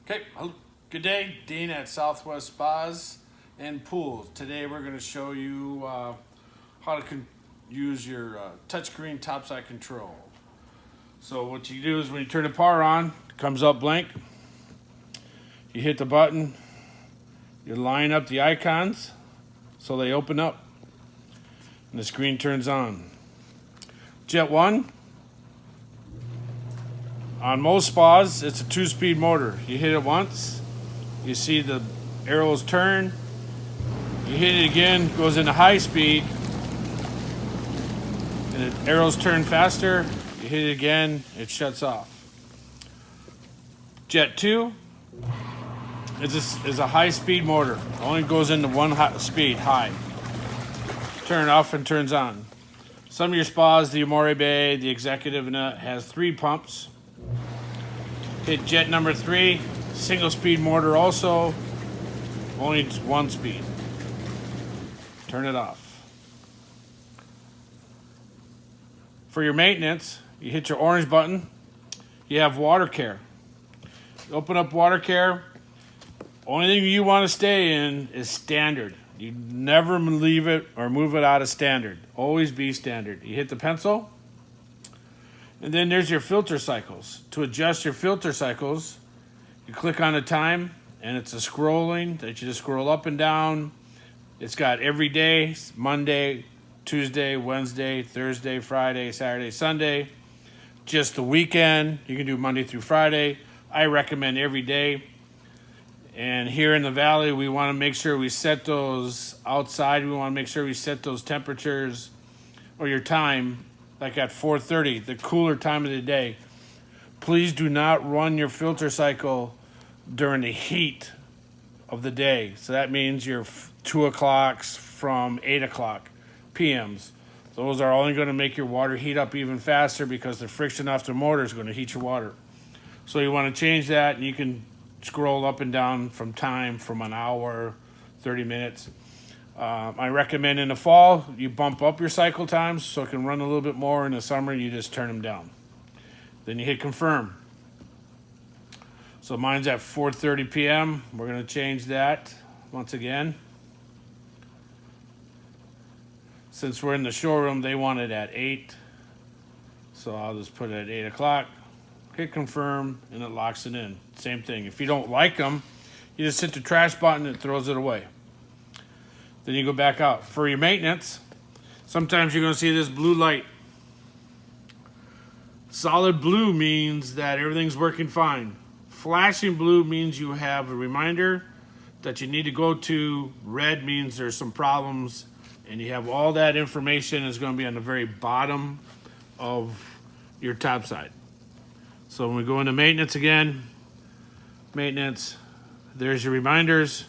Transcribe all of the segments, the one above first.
Okay, good day. Dean at Southwest Spas and Pools. Today we're going to show you how to use your touchscreen topside control. So what you do is when you turn the power on, it comes up blank. You hit the button, you line up the icons so they open up and the screen turns on. Jet 1. On most spas, it's a 2-speed motor. You hit it once, you see the arrows turn. You hit it again, goes into high speed, and the arrows turn faster. You hit it again, it shuts off. Jet 2 is a high-speed motor. Only goes into one speed, high. Turn off and turns on. Some of your spas, the Amore Bay, the Executive, has 3 pumps. Hit jet number 3, single speed motor also, only 1 speed. Turn it off. For your maintenance, you hit your orange button, you have water care. Open up water care. Only thing you want to stay in is standard. You never leave it or move it out of standard. Always be standard. You hit the pencil. And then there's your filter cycles. To adjust your filter cycles, you click on the time, and it's a scrolling that you just scroll up and down. It's got every day, Monday, Tuesday, Wednesday, Thursday, Friday, Saturday, Sunday. Just the weekend, you can do Monday through Friday. I recommend every day. And here in the valley, we want to make sure we set those outside. We want to make sure we set those temperatures or your time like at 4:30, the cooler time of the day. Please do not run your filter cycle during the heat of the day. So that means your 2 o'clocks from 8 o'clock PMs. Those are only going to make your water heat up even faster because the friction off the motor is going to heat your water. So you want to change that, and you can scroll up and down from time from an hour, 30 minutes. I recommend in the fall, you bump up your cycle times so it can run a little bit more. In the summer, you just turn them down. Then you hit confirm. So mine's at 4:30 p.m. We're going to change that once again. Since we're in the showroom, they want it at 8. So I'll just put it at 8 o'clock. Hit confirm, and it locks it in. Same thing. If you don't like them, you just hit the trash button and it throws it away. Then you go back out. For your maintenance, sometimes you're going to see this blue light. Solid blue means that everything's working fine. Flashing blue means you have a reminder that you need to go to. Red means there's some problems, and you have all that information is going to be on the very bottom of your top side. So when we go into maintenance again, maintenance, there's your reminders.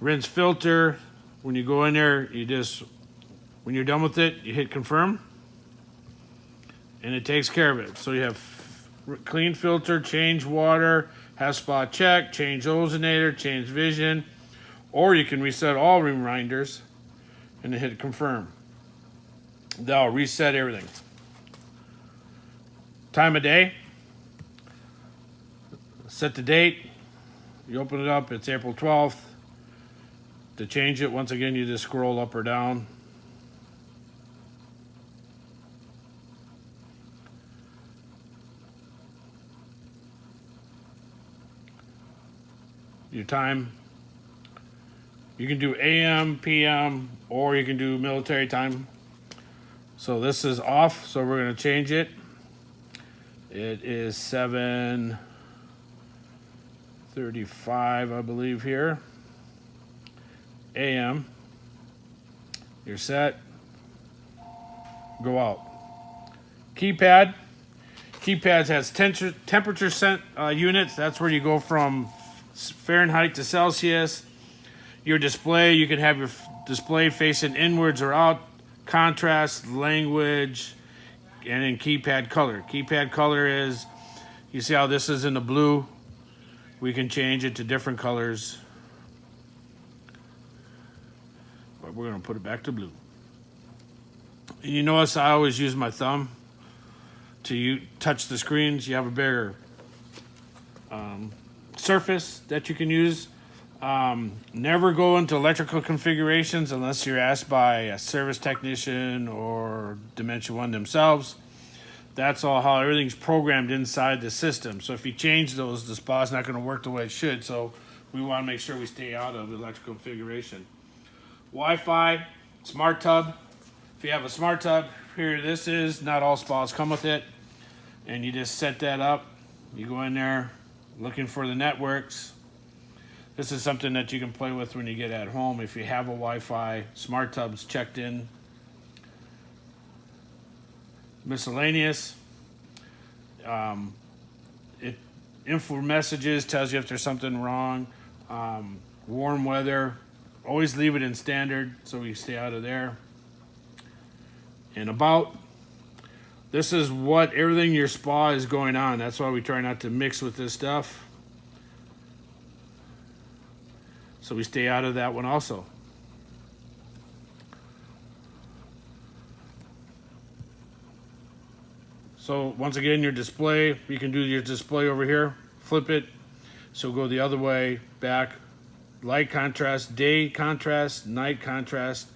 Rinse filter. When you go in there, when you're done with it, you hit confirm, and it takes care of it. So you have clean filter, change water, have spot check, change ozonator, change vision, or you can reset all reminders and then hit confirm. That'll reset everything. Time of day. Set the date. You open it up, it's April 12th. To change it, once again, you just scroll up or down. Your time. You can do AM, PM, or you can do military time. So this is off, so we're going to change it. It is 7:35, I believe, here. AM. You're set. Go out. Keypad. Keypads has temperature units. That's where you go from Fahrenheit to Celsius. Your display, you can have your display facing inwards or out. Contrast, language, and then keypad color. Keypad color is, you see how this is in the blue? We can change it to different colors. But we're going to put it back to blue. And you notice I always use my thumb to touch the screens. You have a bigger surface that you can use. Never go into electrical configurations unless you're asked by a service technician or Dimension One themselves. That's all how everything's programmed inside the system. So if you change those, the spa's not going to work the way it should. So we want to make sure we stay out of electrical configuration. Wi-Fi, Smart Tub. If you have a Smart Tub, here this is. Not all spas come with it. And you just set that up. You go in there looking for the networks. This is something that you can play with when you get at home. If you have a Wi-Fi, Smart Tub's checked in. Miscellaneous. Info messages tells you if there's something wrong. Warm weather. Always leave it in standard so we stay out of there. And about. This is what everything your spa is going on. That's why we try not to mix with this stuff. So we stay out of that one also. So once again, your display, you can do your display over here, flip it. So go the other way, back, light contrast, day contrast, night contrast.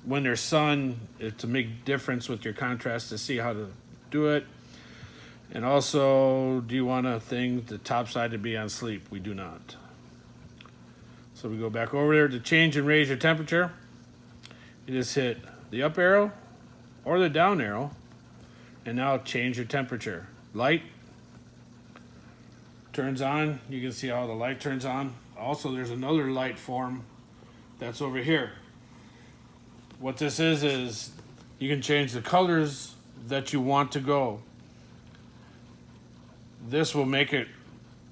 When there's sun, it's a big difference with your contrast to see how to do it. And also, do you want the top side to be on sleep? We do not. So we go back over there to change and raise your temperature. You just hit the up arrow or the down arrow, and now change your temperature. Light turns on. You can see how the light turns on. Also, there's another light form that's over here. What this is you can change the colors that you want to go. This will make it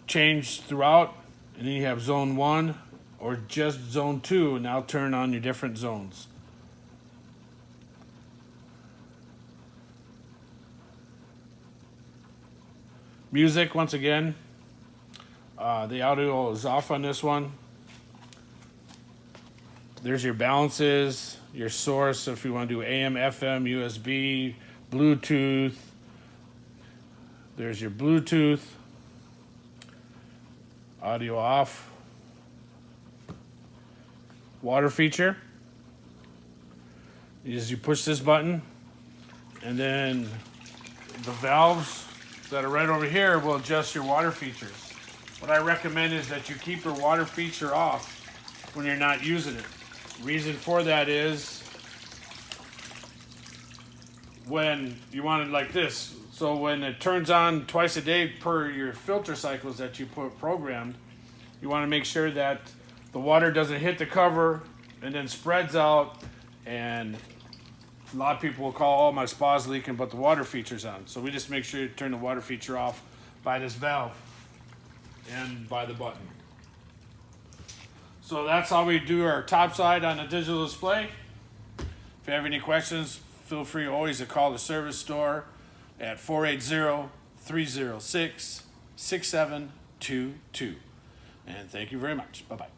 change throughout, and then you have zone 1 or just zone 2, and now turn on your different zones. Music, once again, the audio is off on this one. There's your balances, your source, if you want to do AM, FM, USB, Bluetooth. There's your Bluetooth. Audio off. Water feature. You push this button, and then the valves that are right over here will adjust your water features. What I recommend is that you keep your water feature off when you're not using it. Reason for that is when you want it like this. So when it turns on twice a day per your filter cycles that you put programmed, you want to make sure that the water doesn't hit the cover and then spreads out, and a lot of people will call, oh, my spa's leaking, but the water feature's on. So we just make sure you turn the water feature off by this valve and by the button. So that's how we do our top side on a digital display. If you have any questions, feel free always to call the service store at 480-306-6722. And thank you very much. Bye-bye.